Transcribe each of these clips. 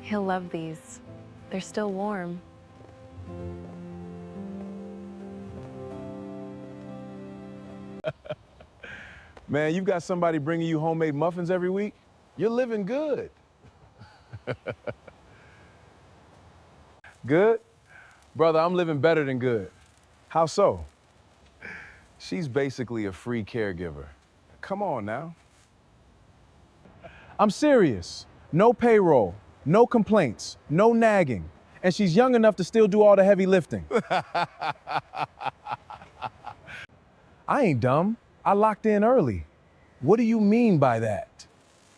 He'll love these. They're still warm. Man, you've got somebody bringing you homemade muffins every week? You're living good. Good? Brother, I'm living better than good. How so? She's basically a free caregiver. Come on now. I'm serious. No payroll, no complaints, no nagging. And she's young enough to still do all the heavy lifting. I ain't dumb. I locked in early. What do you mean by that?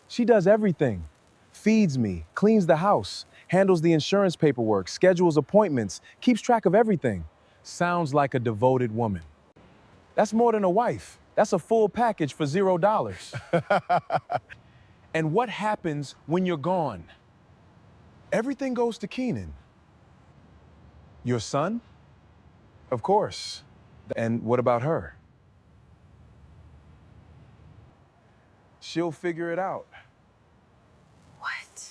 She does everything. Feeds me, cleans the house, handles the insurance paperwork, schedules appointments, keeps track of everything. Sounds like a devoted woman. That's more than a wife. That's a full package for $0. And what happens when you're gone? Everything goes to Keenan. Your son? Of course. And what about her? She'll figure it out. What?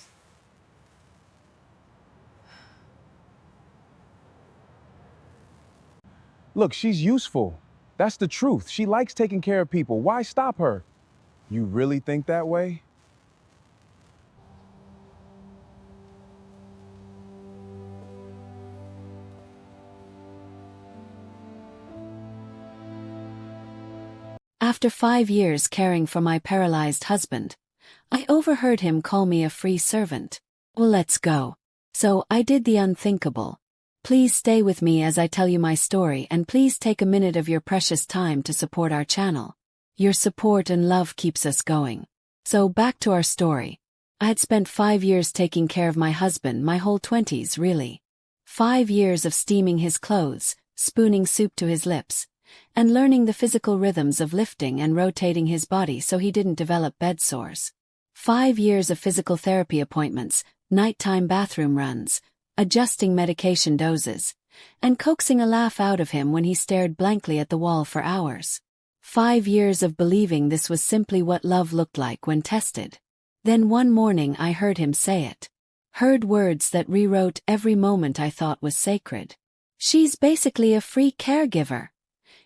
Look, she's useful. That's the truth. She likes taking care of people. Why stop her? You really think that way? After 5 years caring for my paralyzed husband, I overheard him call me a free servant. Well, let's go. So I did the unthinkable. Please stay with me as I tell you my story, and please take a minute of your precious time to support our channel. Your support and love keeps us going. So back to our story. I had spent 5 years taking care of my husband, my whole 20s really. 5 years of steaming his clothes, spooning soup to his lips, and learning the physical rhythms of lifting and rotating his body so he didn't develop bed sores. 5 years of physical therapy appointments, nighttime bathroom runs, adjusting medication doses, and coaxing a laugh out of him when he stared blankly at the wall for hours. 5 years of believing this was simply what love looked like when tested. Then one morning I heard him say it. Heard words that rewrote every moment I thought was sacred. "She's basically a free caregiver,"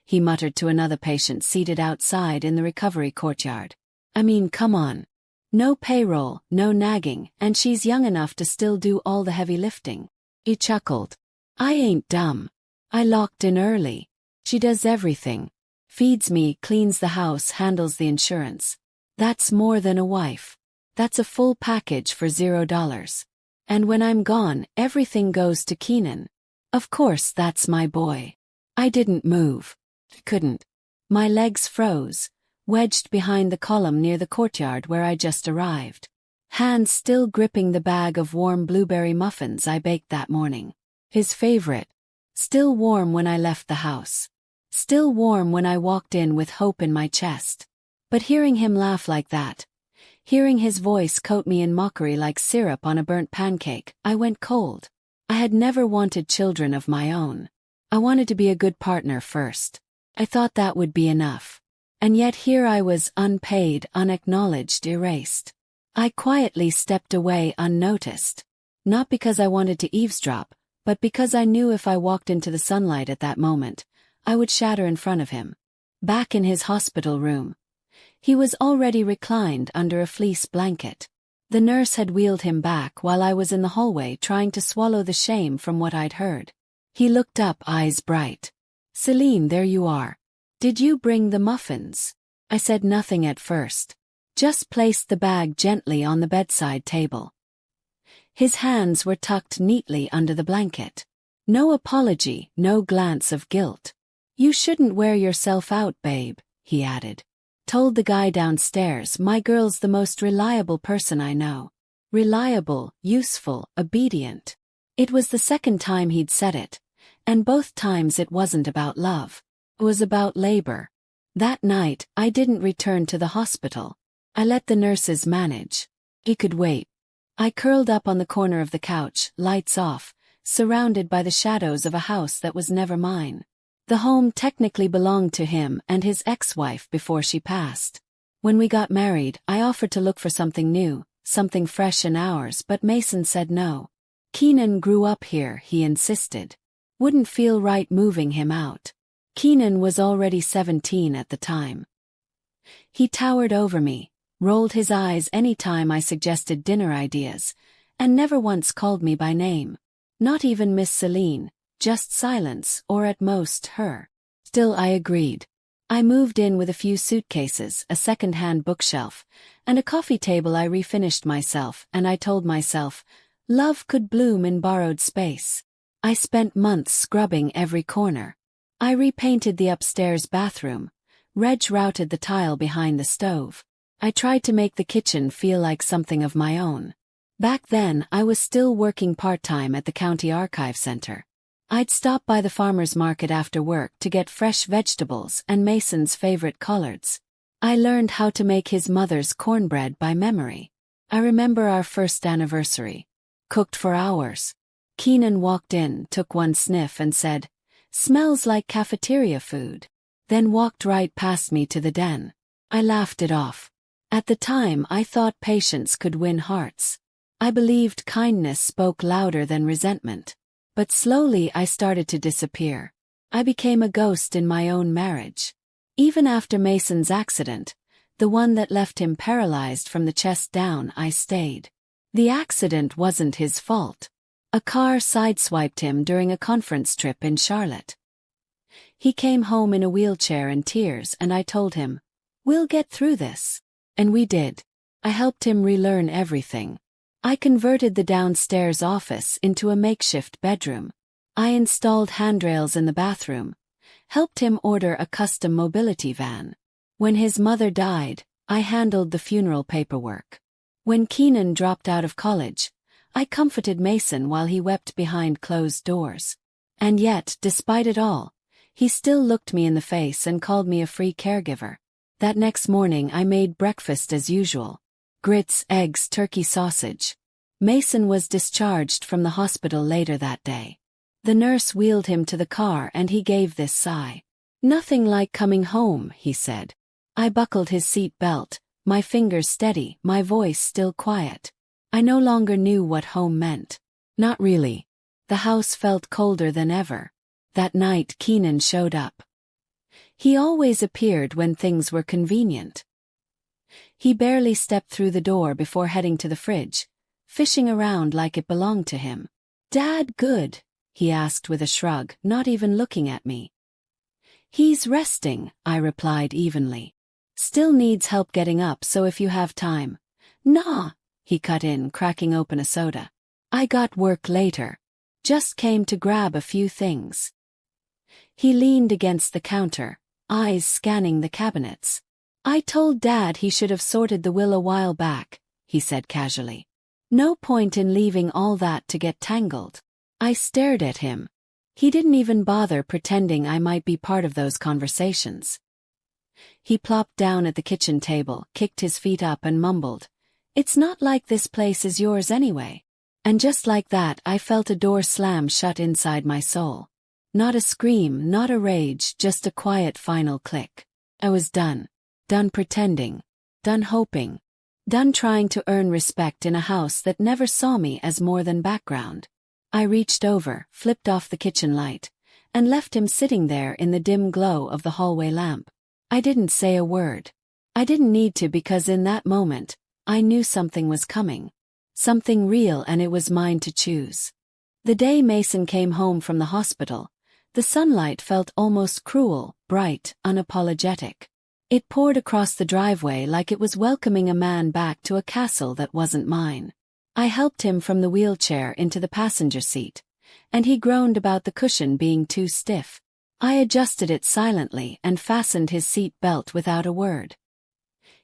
he muttered to another patient seated outside in the recovery courtyard. "I mean, come on. No payroll, no nagging, and she's young enough to still do all the heavy lifting." He chuckled. "I ain't dumb. I locked in early. She does everything. Feeds me, cleans the house, handles the insurance. That's more than a wife. That's a full package for $0. And when I'm gone, everything goes to Keenan. Of course, that's my boy." I didn't move. Couldn't. My legs froze, wedged behind the column near the courtyard where I just arrived. Hands still gripping the bag of warm blueberry muffins I baked that morning. His favorite. Still warm when I left the house. Still warm when I walked in with hope in my chest. But hearing him laugh like that, hearing his voice coat me in mockery like syrup on a burnt pancake, I went cold. I had never wanted children of my own. I wanted to be a good partner first. I thought that would be enough. And yet here I was, unpaid, unacknowledged, erased. I quietly stepped away unnoticed. Not because I wanted to eavesdrop, but because I knew if I walked into the sunlight at that moment, I would shatter in front of him. Back in his hospital room. He was already reclined under a fleece blanket. The nurse had wheeled him back while I was in the hallway trying to swallow the shame from what I'd heard. He looked up, eyes bright. "Celine, there you are. Did you bring the muffins?" I said nothing at first. Just placed the bag gently on the bedside table. His hands were tucked neatly under the blanket. No apology, no glance of guilt. "You shouldn't wear yourself out, babe," he added. Told the guy downstairs my girl's the most reliable person I know. Reliable, useful, obedient. It was the second time he'd said it, and both times it wasn't about love. It was about labor. That night, I didn't return to the hospital. I let the nurses manage. He could wait. I curled up on the corner of the couch, lights off, surrounded by the shadows of a house that was never mine. The home technically belonged to him and his ex-wife before she passed. When we got married, I offered to look for something new, something fresh and ours, but Mason said no. Keenan grew up here, he insisted. Wouldn't feel right moving him out. Keenan was already 17 at the time. He towered over me, rolled his eyes any time I suggested dinner ideas, and never once called me by name. Not even Miss Celine, just silence, or at most her. Still I agreed. I moved in with a few suitcases, a second-hand bookshelf, and a coffee table I refinished myself, and I told myself, love could bloom in borrowed space. I spent months scrubbing every corner. I repainted the upstairs bathroom. Reg routed the tile behind the stove. I tried to make the kitchen feel like something of my own. Back then, I was still working part-time at the County Archive Center. I'd stop by the farmer's market after work to get fresh vegetables and Mason's favorite collards. I learned how to make his mother's cornbread by memory. I remember our first anniversary. Cooked for hours. Keenan walked in, took one sniff and said, "Smells like cafeteria food." Then walked right past me to the den. I laughed it off. At the time, I thought patience could win hearts. I believed kindness spoke louder than resentment. But slowly I started to disappear. I became a ghost in my own marriage. Even after Mason's accident, the one that left him paralyzed from the chest down, I stayed. The accident wasn't his fault. A car sideswiped him during a conference trip in Charlotte. He came home in a wheelchair in tears, and I told him, "We'll get through this." And we did. I helped him relearn everything. I converted the downstairs office into a makeshift bedroom. I installed handrails in the bathroom, helped him order a custom mobility van. When his mother died, I handled the funeral paperwork. When Keenan dropped out of college, I comforted Mason while he wept behind closed doors. And yet, despite it all, he still looked me in the face and called me a free caregiver. That next morning I made breakfast as usual. Grits, eggs, turkey sausage. Mason was discharged from the hospital later that day. The nurse wheeled him to the car and he gave this sigh. "Nothing like coming home," he said. I buckled his seat belt, my fingers steady, my voice still quiet. I no longer knew what home meant. Not really. The house felt colder than ever. That night Keenan showed up. He always appeared when things were convenient. He barely stepped through the door before heading to the fridge, fishing around like it belonged to him. "Dad good?" he asked with a shrug, not even looking at me. "He's resting," I replied evenly. "Still needs help getting up, so if you have time." "Nah," he cut in, cracking open a soda. "I got work later. Just came to grab a few things." He leaned against the counter, eyes scanning the cabinets. "I told Dad he should have sorted the will a while back," he said casually. "No point in leaving all that to get tangled." I stared at him. He didn't even bother pretending I might be part of those conversations. He plopped down at the kitchen table, kicked his feet up and mumbled, "It's not like this place is yours anyway." And just like that I felt a door slam shut inside my soul. Not a scream, not a rage, just a quiet final click. I was done. Done pretending. Done hoping. Done trying to earn respect in a house that never saw me as more than background. I reached over, flipped off the kitchen light, and left him sitting there in the dim glow of the hallway lamp. I didn't say a word. I didn't need to, because in that moment, I knew something was coming. Something real, and it was mine to choose. The day Mason came home from the hospital, the sunlight felt almost cruel, bright, unapologetic. It poured across the driveway like it was welcoming a man back to a castle that wasn't mine. I helped him from the wheelchair into the passenger seat, and he groaned about the cushion being too stiff. I adjusted it silently and fastened his seat belt without a word.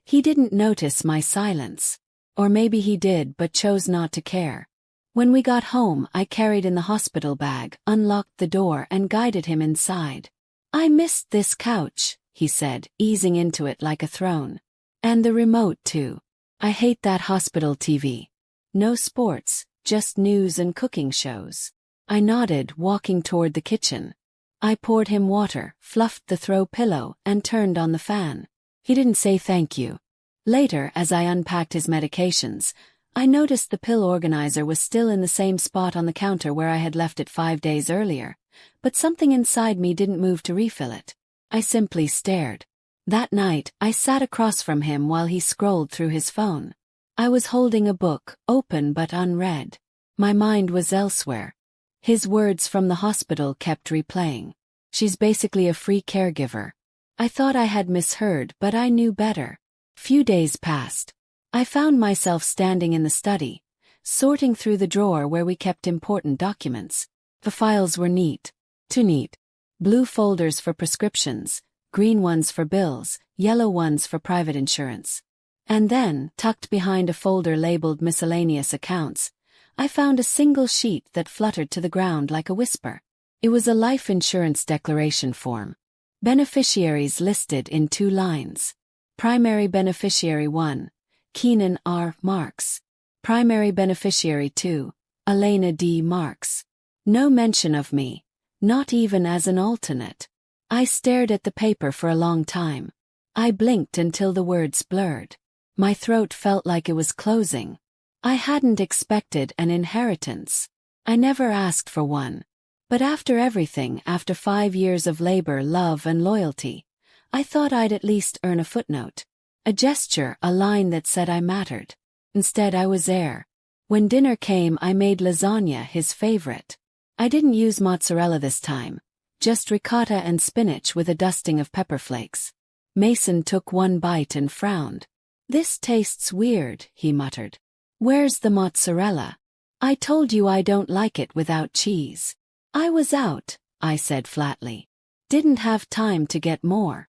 He didn't notice my silence. Or maybe he did but chose not to care. When we got home, I carried in the hospital bag, unlocked the door and guided him inside. "I missed this couch," he said, easing into it like a throne. "And the remote too. I hate that hospital TV. No sports, just news and cooking shows." I nodded, walking toward the kitchen. I poured him water, fluffed the throw pillow, and turned on the fan. He didn't say thank you. Later, as I unpacked his medications, I noticed the pill organizer was still in the same spot on the counter where I had left it 5 days earlier, but something inside me didn't move to refill it. I simply stared. That night, I sat across from him while he scrolled through his phone. I was holding a book, open but unread. My mind was elsewhere. His words from the hospital kept replaying. She's basically a free caregiver. I thought I had misheard, but I knew better. Few days passed. I found myself standing in the study, sorting through the drawer where we kept important documents. The files were neat. Too neat. Blue folders for prescriptions, green ones for bills, yellow ones for private insurance. And then, tucked behind a folder labeled miscellaneous accounts, I found a single sheet that fluttered to the ground like a whisper. It was a life insurance declaration form. Beneficiaries listed in 2 lines. Primary beneficiary 1, Keenan R. Marks. Primary beneficiary 2, Elena D. Marks. No mention of me, not even as an alternate. I stared at the paper for a long time. I blinked until the words blurred. My throat felt like it was closing. I hadn't expected an inheritance. I never asked for one. But after everything, after 5 years of labor, love, and loyalty, I thought I'd at least earn a footnote. A gesture, a line that said I mattered. Instead, I was heir. When dinner came, I made lasagna his favorite. I didn't use mozzarella this time, just ricotta and spinach with a dusting of pepper flakes. Mason took one bite and frowned. "This tastes weird," he muttered. "Where's the mozzarella? I told you I don't like it without cheese." "I was out," I said flatly. "Didn't have time to get more."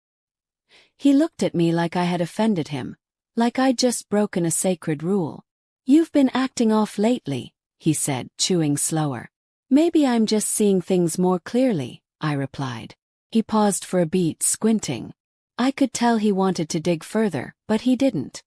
He looked at me like I had offended him, like I'd just broken a sacred rule. "You've been acting off lately," he said, chewing slower. "Maybe I'm just seeing things more clearly," I replied. He paused for a beat, squinting. I could tell he wanted to dig further, but he didn't.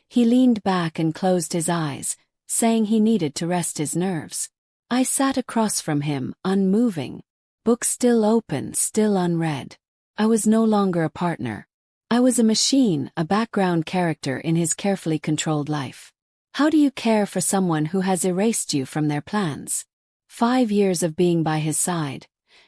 He leaned back and closed his eyes, saying he needed to rest his nerves. I sat across from him, unmoving. Book still open, still unread. I was no longer a partner. I was a machine, a background character in his carefully controlled life. How do you care for someone who has erased you from their plans? 5 years of being by his side,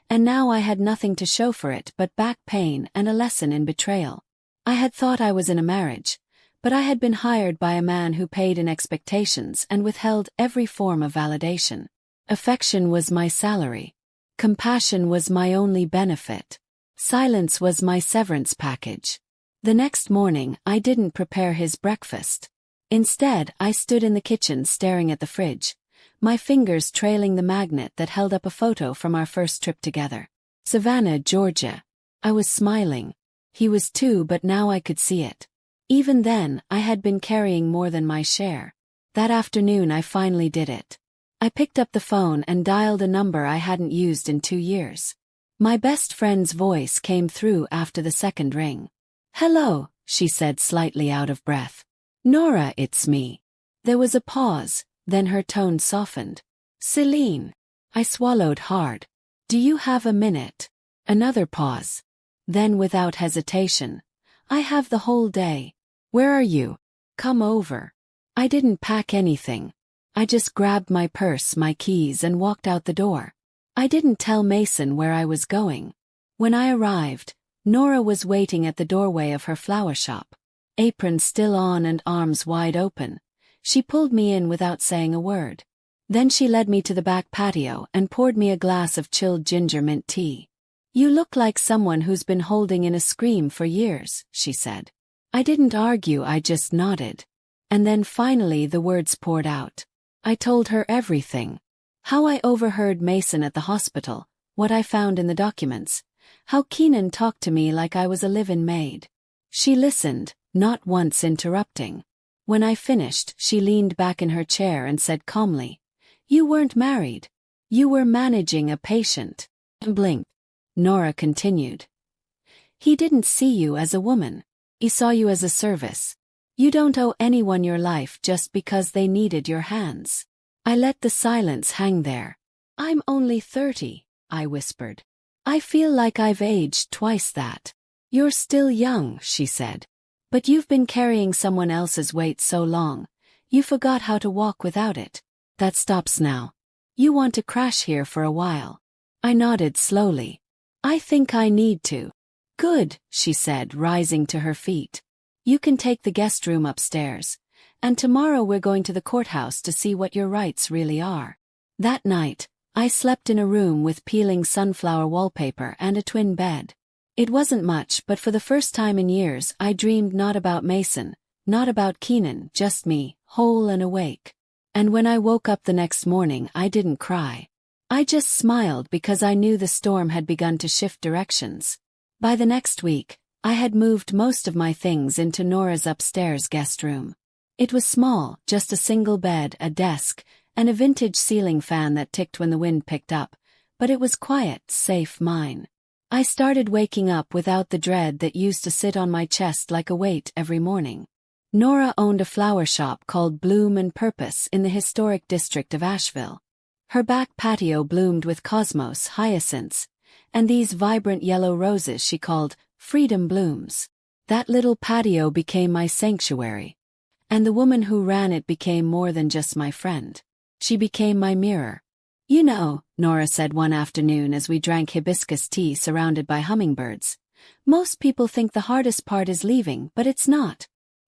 and now I had nothing to show for it but back pain and a lesson in betrayal. I had thought I was in a marriage, but I had been hired by a man who paid in expectations and withheld every form of validation. Affection was my salary. Compassion was my only benefit. Silence was my severance package. The next morning, I didn't prepare his breakfast. Instead, I stood in the kitchen staring at the fridge, my fingers trailing the magnet that held up a photo from our first trip together. Savannah, Georgia. I was smiling. He was too, but now I could see it. Even then, I had been carrying more than my share. That afternoon, I finally did it. I picked up the phone and dialed a number I hadn't used in 2 years. My best friend's voice came through after the second ring. "Hello," she said, slightly out of breath. "Nora, it's me." There was a pause, then her tone softened. "Celine." I swallowed hard. "Do you have a minute?" Another pause. Then without hesitation. "I have the whole day. Where are you? Come over." I didn't pack anything. I just grabbed my purse, my keys, and walked out the door. I didn't tell Mason where I was going. When I arrived, Nora was waiting at the doorway of her flower shop. Apron still on and arms wide open. She pulled me in without saying a word. Then she led me to the back patio and poured me a glass of chilled ginger mint tea. "You look like someone who's been holding in a scream for years," she said. I didn't argue, I just nodded. And then finally the words poured out. I told her everything. How I overheard Mason at the hospital, what I found in the documents, how Keenan talked to me like I was a live-in maid. She listened, not once interrupting. When I finished, she leaned back in her chair and said calmly, "You weren't married. You were managing a patient." And blinked. Nora continued. "He didn't see you as a woman. He saw you as a service. You don't owe anyone your life just because they needed your hands." I let the silence hang there. "I'm only 30, I whispered. "I feel like I've aged twice that." "You're still young," she said. "But you've been carrying someone else's weight so long, You forgot how to walk without it. That stops now. You want to crash here for a while. I nodded slowly. I think I need to. Good, she said, rising to her feet. You can take the guest room upstairs. And tomorrow we're going to the courthouse to see what your rights really are. That night, I slept in a room with peeling sunflower wallpaper and a twin bed. It wasn't much, but for the first time in years I dreamed not about Mason, not about Keenan, just me, whole and awake. And when I woke up the next morning I didn't cry. I just smiled because I knew the storm had begun to shift directions. By the next week, I had moved most of my things into Nora's upstairs guest room. It was small, just a single bed, a desk, and a vintage ceiling fan that ticked when the wind picked up, but it was quiet, safe, mine. I started waking up without the dread that used to sit on my chest like a weight every morning. Nora owned a flower shop called Bloom and Purpose in the historic district of Asheville. Her back patio bloomed with cosmos, hyacinths, and these vibrant yellow roses she called freedom blooms. That little patio became my sanctuary. And the woman who ran it became more than just my friend. She became my mirror. You know, Nora said one afternoon as we drank hibiscus tea surrounded by hummingbirds, most people think the hardest part is leaving, but it's not.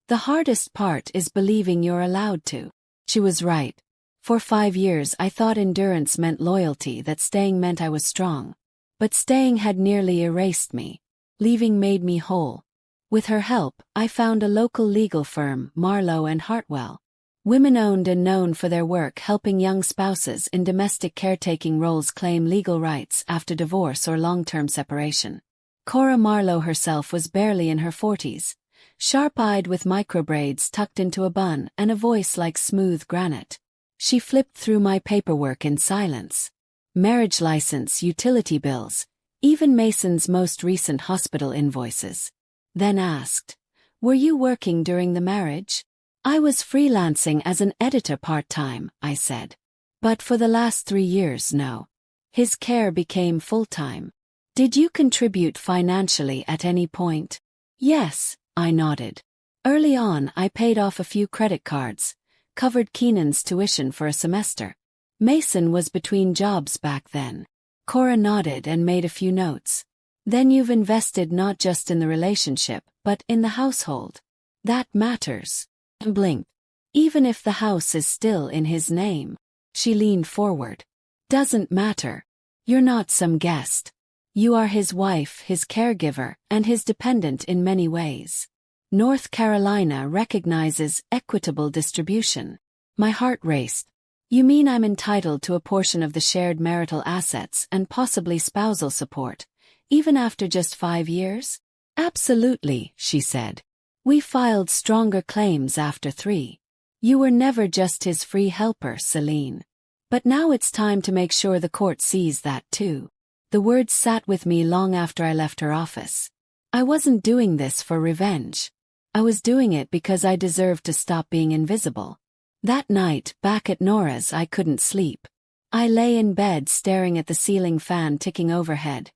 The hardest part is believing you're allowed to. She was right. For 5 years I thought endurance meant loyalty, that staying meant I was strong. But staying had nearly erased me. Leaving made me whole. With her help, I found a local legal firm, Marlowe and Hartwell. Women-owned and known for their work helping young spouses in domestic caretaking roles claim legal rights after divorce or long-term separation. Cora Marlowe herself was barely in her 40s, sharp-eyed with microbraids tucked into a bun and a voice like smooth granite. She flipped through my paperwork in silence. Marriage license, utility bills, even Mason's most recent hospital invoices. Then asked, "Were you working during the marriage?" "I was freelancing as an editor part-time," I said. "But for the last 3 years, no." His care became full-time. "Did you contribute financially at any point?" "Yes," I nodded. "Early on, I paid off a few credit cards, covered Keenan's tuition for a semester. Mason was between jobs back then." Cora nodded and made a few notes. "Then you've invested not just in the relationship, but in the household. That matters." And blinked. "Even if the house is still in his name." She leaned forward. "Doesn't matter. You're not some guest. You are his wife, his caregiver, and his dependent in many ways. North Carolina recognizes equitable distribution." My heart raced. "You mean I'm entitled to a portion of the shared marital assets and possibly spousal support, even after just 5 years?" "Absolutely," she said. "We filed stronger claims after 3. You were never just his free helper, Celine. But now it's time to make sure the court sees that too." The words sat with me long after I left her office. I wasn't doing this for revenge. I was doing it because I deserved to stop being invisible. That night, back at Nora's, I couldn't sleep. I lay in bed staring at the ceiling fan ticking overhead,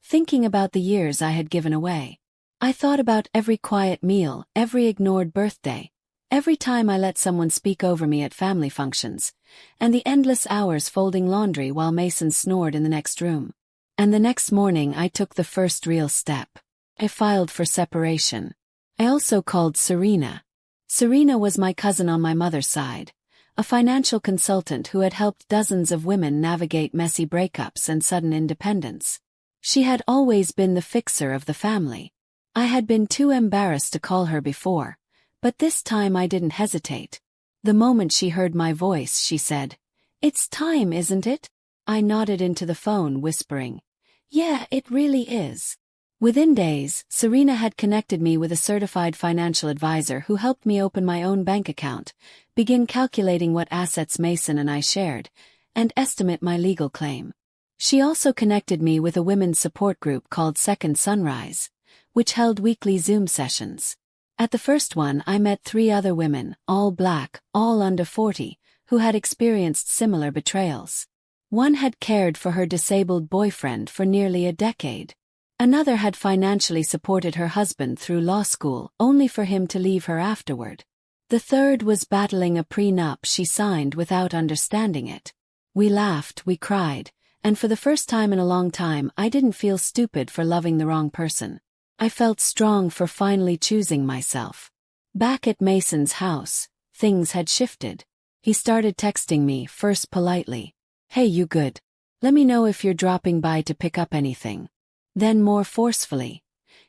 thinking about the years I had given away. I thought about every quiet meal, every ignored birthday, every time I let someone speak over me at family functions, and the endless hours folding laundry while Mason snored in the next room. And the next morning I took the first real step. I filed for separation. I also called Serena. Serena was my cousin on my mother's side, a financial consultant who had helped dozens of women navigate messy breakups and sudden independence. She had always been the fixer of the family. I had been too embarrassed to call her before, but this time I didn't hesitate. The moment she heard my voice, she said, "It's time, isn't it?" I nodded into the phone, whispering, "Yeah, it really is." Within days, Serena had connected me with a certified financial advisor who helped me open my own bank account, begin calculating what assets Mason and I shared, and estimate my legal claim. She also connected me with a women's support group called Second Sunrise, which held weekly Zoom sessions. At the first one I met 3 other women, all black, all under 40, who had experienced similar betrayals. One had cared for her disabled boyfriend for nearly a decade. Another had financially supported her husband through law school only for him to leave her afterward. The The third was battling a prenup she signed without understanding it. We laughed, we cried, and for the first time in a long time I didn't feel stupid for loving the wrong person. I felt strong for finally choosing myself. Back at Mason's house, things had shifted. He started texting me, first politely. "Hey, you good? Let me know if you're dropping by to pick up anything." Then more forcefully.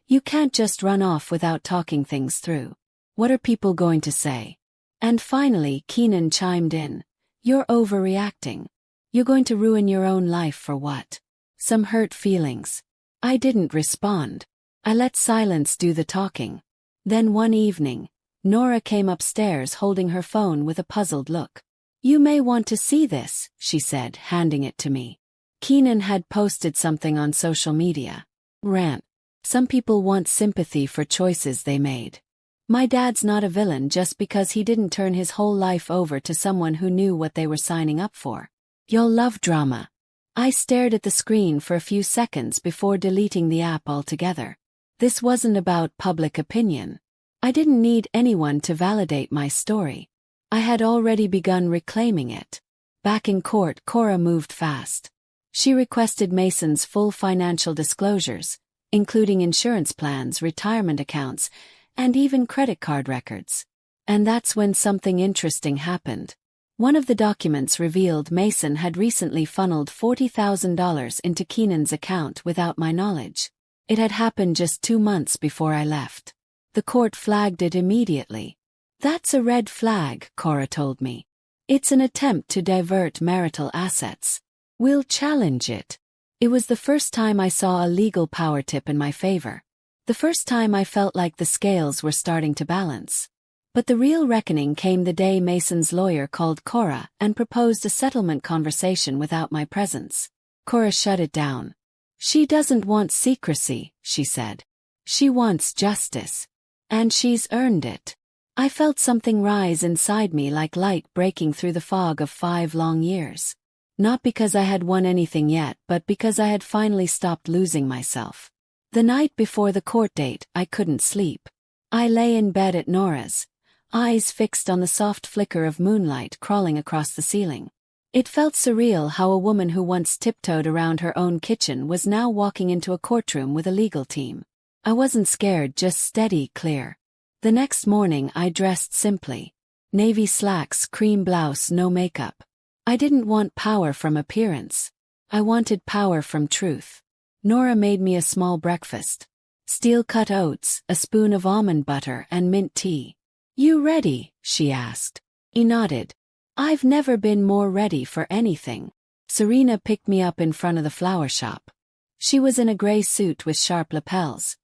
"You can't just run off without talking things through. What are people going to say?" And finally Keenan chimed in. "You're overreacting. You're going to ruin your own life for what? Some hurt feelings." I didn't respond. I let silence do the talking. Then one evening, Nora came upstairs holding her phone with a puzzled look. "You may want to see this," she said, handing it to me. Keenan had posted something on social media. Rant. Some people want sympathy for choices they made. My dad's not a villain just because he didn't turn his whole life over to someone who knew what they were signing up for. You'll love drama. I stared at the screen for a few seconds before deleting the app altogether. This wasn't about public opinion. I didn't need anyone to validate my story. I had already begun reclaiming it. Back in court, Cora moved fast. She requested Mason's full financial disclosures, including insurance plans, retirement accounts, and even credit card records. And that's when something interesting happened. One of the documents revealed Mason had recently funneled $40,000 into Keenan's account without my knowledge. It had happened just 2 months before I left. The court flagged it immediately. "That's a red flag," Cora told me. "It's an attempt to divert marital assets. We'll challenge it." It was the first time I saw a legal power tip in my favor. The first time I felt like the scales were starting to balance. But the real reckoning came the day Mason's lawyer called Cora and proposed a settlement conversation without my presence. Cora shut it down. "She doesn't want secrecy," she said. "She wants justice. And she's earned it." I felt something rise inside me like light breaking through the fog of 5 long years. Not because I had won anything yet, but because I had finally stopped losing myself. The night before the court date, I couldn't sleep. I lay in bed at Nora's, eyes fixed on the soft flicker of moonlight crawling across the ceiling. It felt surreal how a woman who once tiptoed around her own kitchen was now walking into a courtroom with a legal team. I wasn't scared, just steady, clear. The next morning I dressed simply. Navy slacks, cream blouse, no makeup. I didn't want power from appearance. I wanted power from truth. Nora made me a small breakfast. Steel-cut oats, a spoon of almond butter, and mint tea. "You ready?" she asked. I nodded. I've never been more ready for anything. Serena picked me up in front of the flower shop. She was in a gray suit with sharp lapels.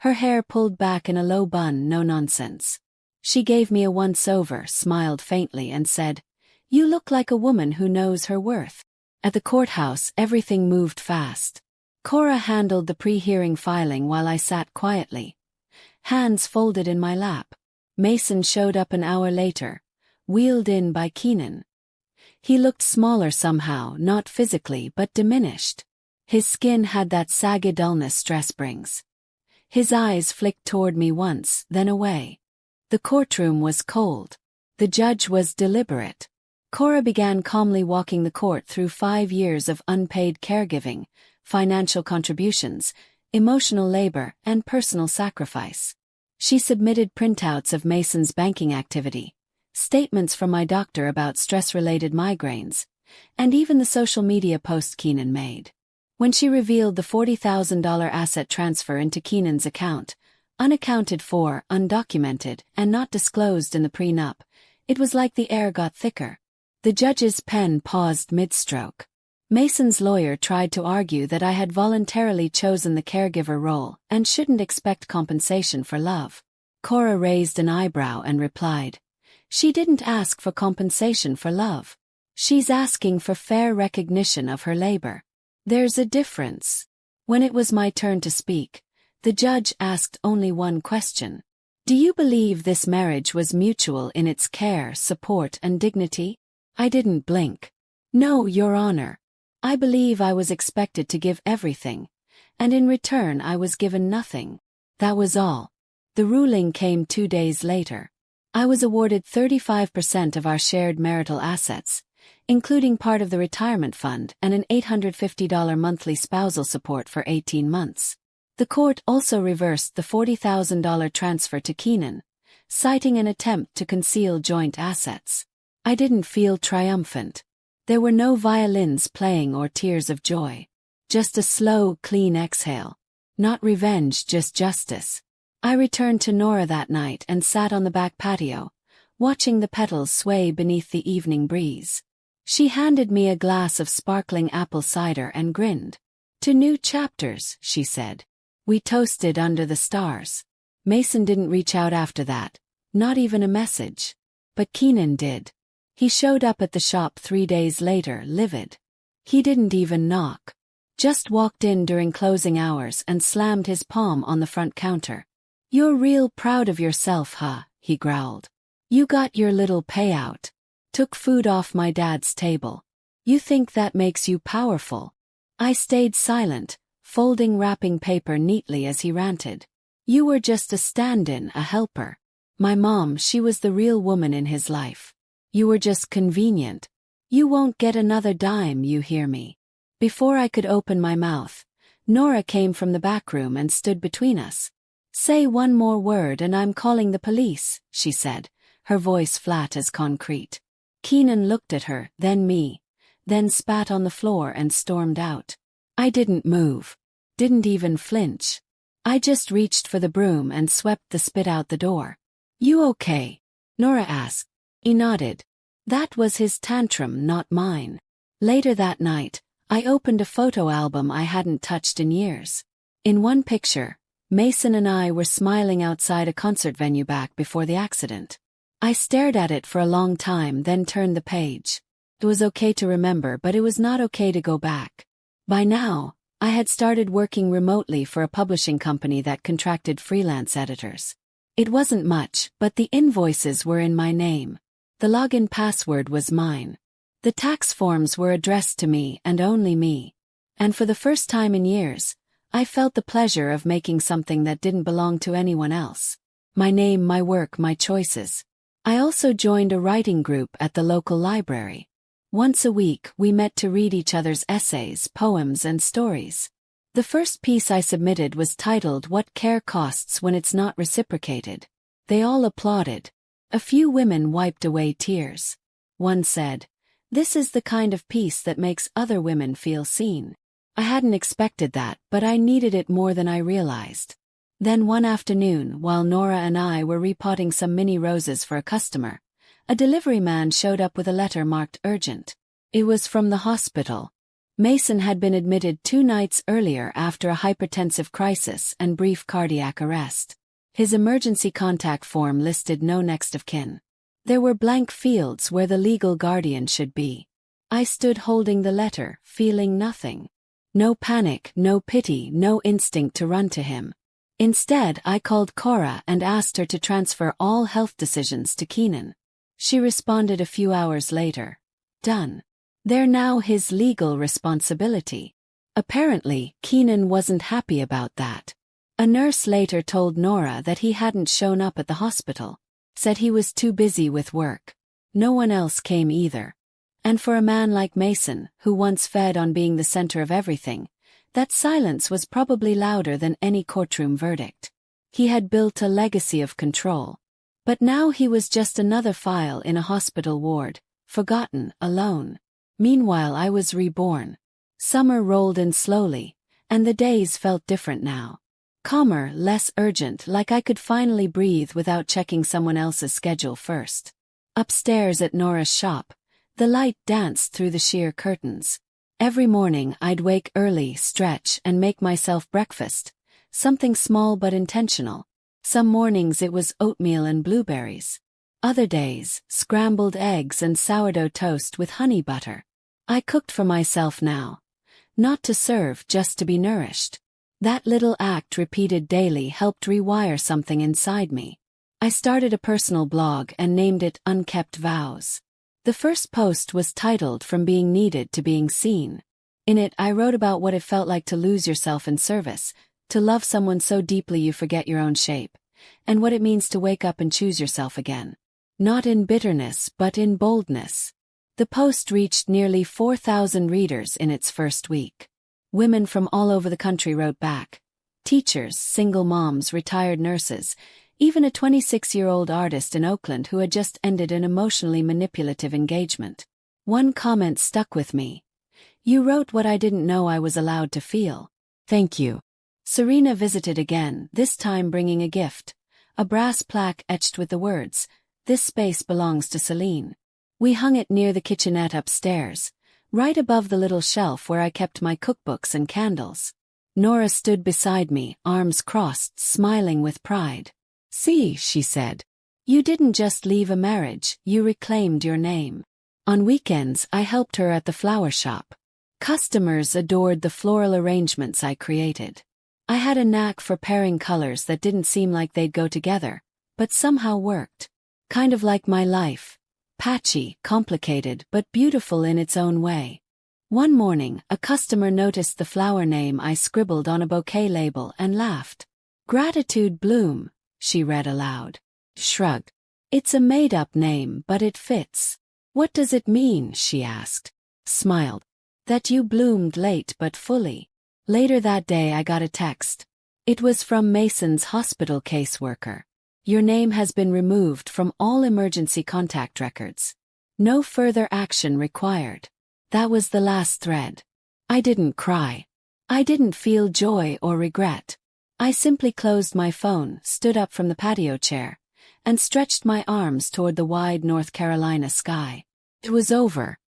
Her hair pulled back in a low bun, no nonsense. She gave me a once-over, smiled faintly, and said, "You look like a woman who knows her worth." At the courthouse, everything moved fast. Cora handled the pre-hearing filing while I sat quietly, hands folded in my lap. Mason showed up an hour later, wheeled in by Keenan. He looked smaller somehow, not physically but diminished. His skin had that saggy dullness stress brings. His eyes flicked toward me once, then away. The courtroom was cold. The judge was deliberate. Cora began calmly walking the court through 5 years of unpaid caregiving, financial contributions, emotional labor, and personal sacrifice. She submitted printouts of Mason's banking activity, statements from my doctor about stress-related migraines, and even the social media post Keenan made. When she revealed the $40,000 asset transfer into Keenan's account, unaccounted for, undocumented, and not disclosed in the prenup, it was like the air got thicker. The judge's pen paused mid-stroke. Mason's lawyer tried to argue that I had voluntarily chosen the caregiver role and shouldn't expect compensation for love. Cora raised an eyebrow and replied, "She didn't ask for compensation for love. She's asking for fair recognition of her labor. There's a difference." When it was my turn to speak, the judge asked only one question. "Do you believe this marriage was mutual in its care, support, and dignity?" I didn't blink. "No, Your Honor. I believe I was expected to give everything, and in return I was given nothing. That was all." The ruling came 2 days later. I was awarded 35% of our shared marital assets, including part of the retirement fund and an $850 monthly spousal support for 18 months. The court also reversed the $40,000 transfer to Keenan, citing an attempt to conceal joint assets. I didn't feel triumphant. There were no violins playing or tears of joy. Just a slow, clean exhale. Not revenge, just justice. I returned to Nora that night and sat on the back patio, watching the petals sway beneath the evening breeze. She handed me a glass of sparkling apple cider and grinned. "To new chapters," she said. We toasted under the stars. Mason didn't reach out after that, not even a message. But Keenan did. He showed up at the shop 3 days later, livid. He didn't even knock. Just walked in during closing hours and slammed his palm on the front counter. "You're real proud of yourself, huh?" he growled. "You got your little payout. Took food off my dad's table. You think that makes you powerful?" I stayed silent, folding wrapping paper neatly as he ranted. "You were just a stand-in, a helper. My mom, she was the real woman in his life. You were just convenient. You won't get another dime, you hear me?" Before I could open my mouth, Nora came from the back room and stood between us. "Say one more word and I'm calling the police," she said, her voice flat as concrete. Keenan looked at her, then me, then spat on the floor and stormed out. I didn't move. Didn't even flinch. I just reached for the broom and swept the spit out the door. "You okay?" Nora asked. He nodded. That was his tantrum, not mine. Later that night, I opened a photo album I hadn't touched in years. In one picture, Mason and I were smiling outside a concert venue back before the accident. I stared at it for a long time, then turned the page. It was okay to remember, but it was not okay to go back. By now, I had started working remotely for a publishing company that contracted freelance editors. It wasn't much, but the invoices were in my name. The login password was mine. The tax forms were addressed to me and only me. And for the first time in years, I felt the pleasure of making something that didn't belong to anyone else. My name, my work, my choices. I also joined a writing group at the local library. Once a week, we met to read each other's essays, poems, and stories. The first piece I submitted was titled "What Care Costs When It's Not Reciprocated." They all applauded. A few women wiped away tears. One said, "This is the kind of piece that makes other women feel seen." I hadn't expected that, but I needed it more than I realized. Then one afternoon, while Nora and I were repotting some mini roses for a customer, a delivery man showed up with a letter marked urgent. It was from the hospital. Mason had been admitted 2 nights earlier after a hypertensive crisis and brief cardiac arrest. His emergency contact form listed no next of kin. There were blank fields where the legal guardian should be. I stood holding the letter, feeling nothing. No panic, no pity, no instinct to run to him. Instead, I called Cora and asked her to transfer all health decisions to Keenan. She responded a few hours later. "Done. They're now his legal responsibility." Apparently, Keenan wasn't happy about that. A nurse later told Nora that he hadn't shown up at the hospital. Said he was too busy with work. No one else came either. And for a man like Mason, who once fed on being the center of everything, that silence was probably louder than any courtroom verdict. He had built a legacy of control. But now he was just another file in a hospital ward, forgotten, alone. Meanwhile, I was reborn. Summer rolled in slowly, and the days felt different now. Calmer, less urgent, like I could finally breathe without checking someone else's schedule first. Upstairs at Nora's shop, the light danced through the sheer curtains. Every morning I'd wake early, stretch, and make myself breakfast. Something small but intentional. Some mornings it was oatmeal and blueberries. Other days, scrambled eggs and sourdough toast with honey butter. I cooked for myself now. Not to serve, just to be nourished. That little act repeated daily helped rewire something inside me. I started a personal blog and named it Unkept Vows. The first post was titled "From Being Needed to Being Seen." In it, I wrote about what it felt like to lose yourself in service, to love someone so deeply you forget your own shape, and what it means to wake up and choose yourself again. Not in bitterness but in boldness. The post reached nearly 4,000 readers in its first week. Women from all over the country wrote back. Teachers, single moms, retired nurses, even a 26-year-old artist in Oakland who had just ended an emotionally manipulative engagement. One comment stuck with me. "You wrote what I didn't know I was allowed to feel. Thank you." Serena visited again, this time bringing a gift. A brass plaque etched with the words, "This space belongs to Celine." We hung it near the kitchenette upstairs, right above the little shelf where I kept my cookbooks and candles. Nora stood beside me, arms crossed, smiling with pride. "See," she said. "You didn't just leave a marriage, you reclaimed your name." On weekends, I helped her at the flower shop. Customers adored the floral arrangements I created. I had a knack for pairing colors that didn't seem like they'd go together, but somehow worked. Kind of like my life. Patchy, complicated, but beautiful in its own way. One morning, a customer noticed the flower name I scribbled on a bouquet label and laughed. "Gratitude Bloom," she read aloud. Shrugged. "It's a made-up name, but it fits." "What does it mean?" she asked. Smiled. "That you bloomed late but fully." Later that day I got a text. It was from Mason's hospital caseworker. "Your name has been removed from all emergency contact records. No further action required." That was the last thread. I didn't cry. I didn't feel joy or regret. I simply closed my phone, stood up from the patio chair, and stretched my arms toward the wide North Carolina sky. It was over.